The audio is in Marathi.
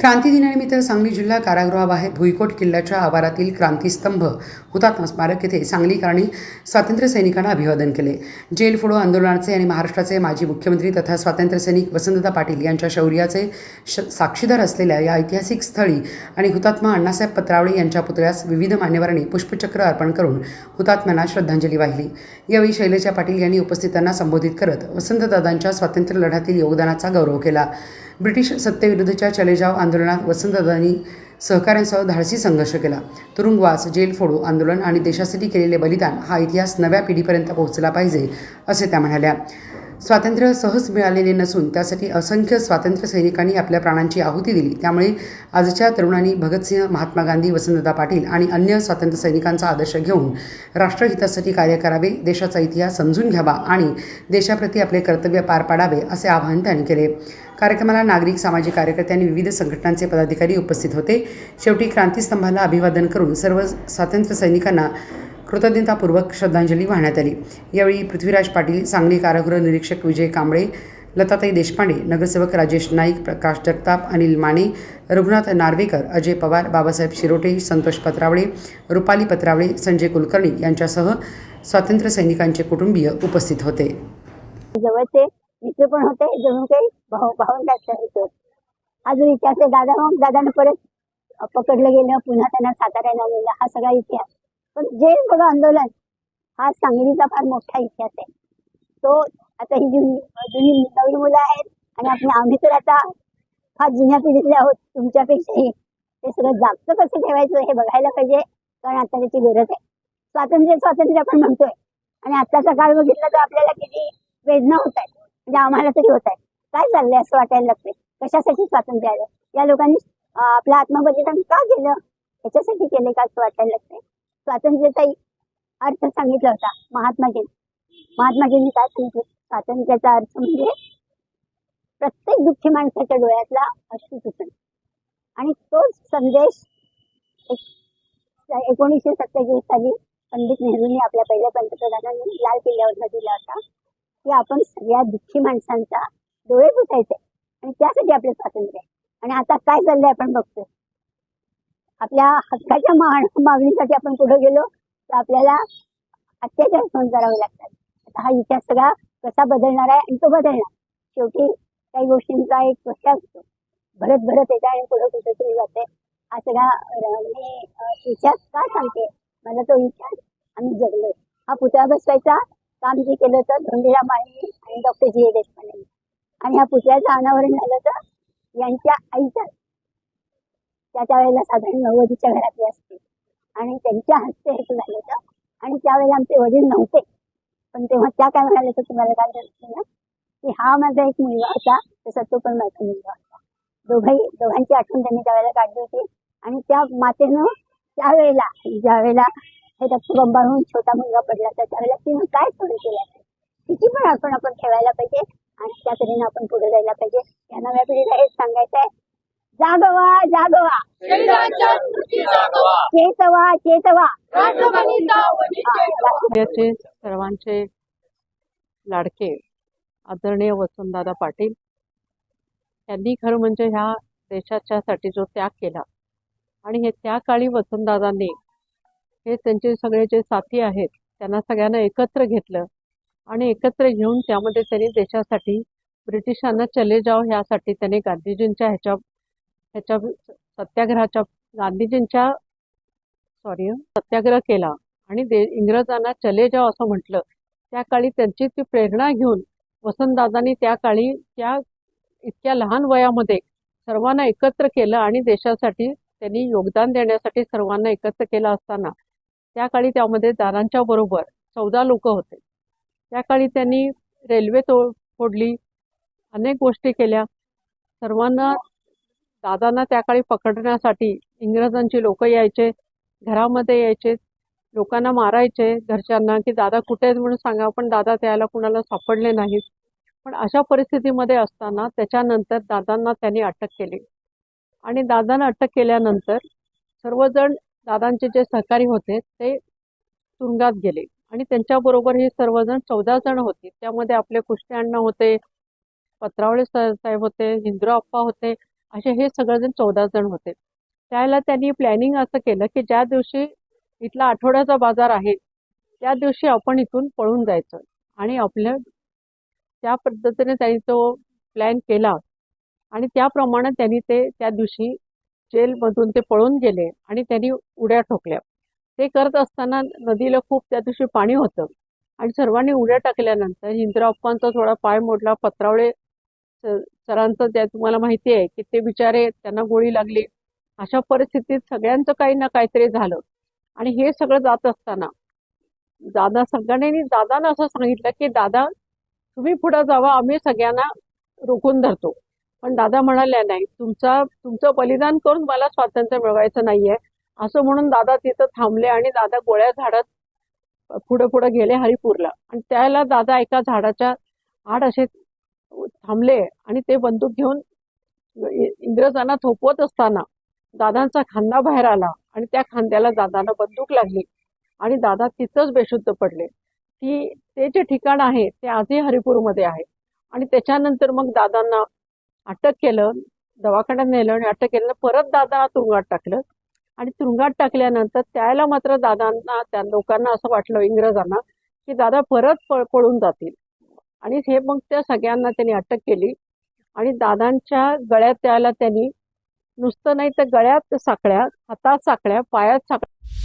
क्रांती दिनानिमित्त सांगली जिल्हा कारागृहाबाहेर भुईकोट किल्ल्याच्या आवारातील क्रांतीस्तंभ हुतात्मा स्मारक येथे सांगलीकरांनी स्वातंत्र्य सैनिकांना अभिवादन केले। जेल फोडो आंदोलनाचे आणि महाराष्ट्राचे माजी मुख्यमंत्री तथा स्वातंत्र्य सैनिक वसंतदादा पाटील यांच्या शौर्याचे साक्षीदार असलेल्या या ऐतिहासिक स्थळी आणि हुतात्मा अण्णासाहेब पत्रावळे यांच्या पुतळ्यास विविध मान्यवरांनी पुष्पचक्र अर्पण करून हुतात्म्यांना श्रद्धांजली वाहिली। यावेळी शैलजा पाटील यांनी उपस्थितांना संबोधित करत वसंतदादांच्या स्वातंत्र्य लढ्यातील योगदानाचा गौरव केला। ब्रिटिश सत्तेविरुद्धच्या चले जाव आंदोलनात वसंतदादांनी सहकाऱ्यांसह धाडसी संघर्ष केला। तुरुंगवास, जेल फोडो आंदोलन आणि देशासाठी केलेले बलिदान हा इतिहास नव्या पिढीपर्यंत पोहोचला पाहिजे असे त्या म्हणाल्या। स्वातंत्र्य सहज मिळालेले नसून त्यासाठी असंख्य स्वातंत्र्य सैनिकांनी आपल्या प्राणांची आहुती दिली। त्यामुळे आजच्या तरुणांनी भगतसिंह, महात्मा गांधी, वसंतदादा पाटील आणि अन्य स्वातंत्र्य सैनिकांचा आदर्श घेऊन राष्ट्रहितासाठी कार्य करावे, देशाचा इतिहास समजून घ्यावा आणि देशाप्रती आपले कर्तव्य पार पाडावे असे आवाहन त्यांनी केले। कार्यक्रमाला नागरिक, सामाजिक कार्यकर्त्यांनी विविध संघटनांचे पदाधिकारी उपस्थित होते। शेवटी क्रांतीस्तंभाला अभिवादन करून सर्व स्वातंत्र्य सैनिकांना कृतज्ञतापूर्वक श्रद्धांजली वाहण्यात आली। यावेळी पृथ्वीराज पाटील, सांगली कारागृह निरीक्षक विजय कांबळे, लताताई देशपांडे, नगरसेवक राजेश नाईक, प्रकाश जगताप, अनिल माने, रघुनाथ नार्वेकर, अजय पवार, बाबासाहेब शिरोटे, संतोष पत्रावळे, रुपाली पत्रावळे, संजय कुलकर्णी यांच्यासह स्वातंत्र्य सैनिकांचे कुटुंबीय उपस्थित होते। जवळचे मित्र पण होते, जणू काही भावंडाचे होते। अजून इतिहास दादा, मग दादाने परत पकडलं गेलं, पुन्हा त्यांना साताऱ्याला नेलं, हा सगळा इतिहास। पण जेल फोडो आंदोलन हा सांगलीचा फार मोठा इतिहास आहे। तो आता ही जुनी नवीन मुलं आहेत आणि आम्ही तर आता फार जुन्या पिढीतले आहोत तुमच्यापेक्षाही। ते सगळं जागचं कसं ठेवायचं हे बघायला पाहिजे, कारण आता त्याची गरज आहे। स्वातंत्र्य आपण म्हणतोय आणि आत्ताचा काळ बघितला तर आपल्याला किती वेदना होत आहेत, म्हणजे आम्हाला तरी होत आहे। काय चाललंय असं वाटायला लागतंय, कशासाठी स्वातंत्र्य आलं, या लोकांनी आपलं आत्मबलिदान का केलं, ह्याच्यासाठी केले का असं वाटायला लागतंय। स्वातंत्र्याचा अर्थ सांगितला होता महात्माजींनी काय सांगितलं, स्वातंत्र्याचा अर्थ म्हणजे प्रत्येक दुःखी माणसाच्या डोळ्यातला अश्रू पुसणं। आणि तोच संदेश 1947 साली पंडित नेहरूंनी आपल्या पहिल्या पंतप्रधानांनी लाल किल्ल्यावर दिला होता की आपण सगळ्या दुःखी माणसांचा डोळे पुसायचे आणि त्यासाठी आपलं स्वातंत्र्य आहे। आणि आता काय चाललंय आपण बघतोय, आपल्या हक्काच्या मागणीसाठी आपण पुढे गेलो तर आपल्याला अत्याचार सहन करावे लागतात। आता हा इतिहास सगळा कसा बदलणार आहे आणि तो बदलणार। शेवटी काही गोष्टींचा एक कशा असतो, भरत येते आणि पुढे कुठेतरी जाते। हा सगळा इतिहास का सांगते, मला तो इतिहास आम्ही जगलोय। हा पुतळा बसवायचा काम जे केलं होतं धोंडीराम माळी आणि डॉक्टर जी देशपांडे, आणि ह्या पुतळ्याचं अनावरण झालं तर यांच्या आईच्या, त्या वेळेला साधारण 90च्या घरातले असते आणि त्यांच्या हस्ते हे झालं होतं। आणि त्यावेळेला आमचे वडील नव्हते, पण तेव्हा त्या काय म्हणाले तर तुम्हाला काय सांगितलं ना की हा माझा एक मुलगा होता, तसा तो पण माझा मुलगा होता। दोघांची आठवण त्यांनी त्यावेळेला काढली होती। आणि त्या मातेनं त्यावेळेला ज्या वेळेला हे रक्तबंबाळून छोटा मुलगा पडला तर त्यावेळेला तिनं काय सहन केलं, तिची पण आपण ठेवायला पाहिजे आणि त्या तऱ्हेने आपण पुढे जायला पाहिजे। या नव्या पिढीला हेच सांगायचं आहे, जागवा जागवा, चेतवा सर्वांचे लाडके आदरणीय वसंतदादा पाटील यांनी खरं म्हणजे ह्या देशाच्यासाठी जो त्याग केला आणि हे त्या काळी वसंतदादांनी हे त्यांचे सगळे जे साथी आहेत त्यांना सगळ्यांना एकत्र घेतलं आणि एकत्र घेऊन त्यामध्ये त्यांनी देशासाठी ब्रिटिशांना चले जाव ह्यासाठी त्यांनी गांधीजींच्या ह्याच्या सत्याग्रह केला आणि इंग्रजांना चले जाव असं म्हटलं। त्या काळी त्यांची ती प्रेरणा घेऊन वसंतदादांनी त्या काळी त्या इतक्या लहान वयामध्ये सर्वांना एकत्र केलं आणि देशासाठी त्यांनी योगदान देण्यासाठी सर्वांना एकत्र केलं असताना त्या काळी त्यामध्ये दादांच्या बरोबर 14 लोक होते। त्या काळी त्यांनी रेल्वे फोडली, अनेक गोष्टी केल्या। सर्वांना दादांना त्या काळी पकडण्यासाठी इंग्रजांची लोक यायचे, घरामध्ये यायचे, लोकांना मारायचे घरच्यांना की दादा कुठे आहेत म्हणून सांगा, पण दादा त्याला कुणाला सापडले नाहीत। पण अशा परिस्थितीमध्ये असताना त्याच्यानंतर दादांना त्यांनी अटक केली आणि दादांना अटक केल्यानंतर सर्वजण दादांचे जे सहकारी होते ते तुरुंगात गेले आणि त्यांच्याबरोबर हे सर्वजण 14 जण होते। त्यामध्ये आपले कुष्टे अण्णा होते, पत्रावळे साहेब होते, हिंदूराव अप्पा होते असे हे सगळेजण 14 जण होते. त्यावेळेला त्यांनी प्लॅनिंग असं केलं की ज्या दिवशी इथला आठवड्याचा बाजार आहे त्या दिवशी आपण इथून पळून जायचं आणि आपल्या त्या पद्धतीने त्यांनी तो प्लॅन केला आणि त्याप्रमाणे त्यांनी ते त्या दिवशी जेलमधून ते पळून गेले आणि त्यांनी उड्या ठोकल्या. ते करत असताना नदीला खूप त्या दिवशी पाणी होतं आणि सर्वांनी उड्या टाकल्यानंतर इंदिराप्पांचा थोडा पाय मोडला. पत्रावळे सरांचं त्या तुम्हाला माहिती आहे की ते बिचारे त्यांना गोळी लागली. अशा परिस्थितीत सगळ्यांचं काही ना काहीतरी झालं आणि हे सगळं जात असताना दादानं असं सांगितलं की दादा तुम्ही पुढे जावा, आम्ही सगळ्यांना रोखून धरतो. पण दादा म्हणाल्या नाही, तुमचं बलिदान करून मला स्वातंत्र्य मिळवायचं नाहीये असं म्हणून दादा तिथं थांबले आणि दादा गोळ्या झाडत पुढे पुढे गेले हरिपूरला. आणि त्याला दादा एका झाडाच्या आड असे थांबले आणि ते बंदूक घेऊन इंग्रजांना थोपवत असताना दादांचा खांदा बाहेर आला आणि त्या खांद्याला दादांना बंदूक लागली आणि दादा तिथंच बेशुद्ध पडले. ते जे ठिकाण आहे ते आजही हरिपूरमध्ये आहे. आणि त्याच्यानंतर मग दादांना अटक केलं, दवाखान्यात नेलं आणि अटक केलं. परत दादा तुरुंगात टाकलं आणि तुरुंगात टाकल्यानंतर त्याला मात्र दादांना त्या लोकांना असं वाटलं इंग्रजांना की दादा परत पळून जातील आणि हे मग त्या सगळ्यांना त्यांनी अटक केली आणि दादांच्या गळ्यात त्याला त्यांनी नुसतं नाही तर गळ्यात साकळ्या, हातात साकळ्या, पायात साकळ्या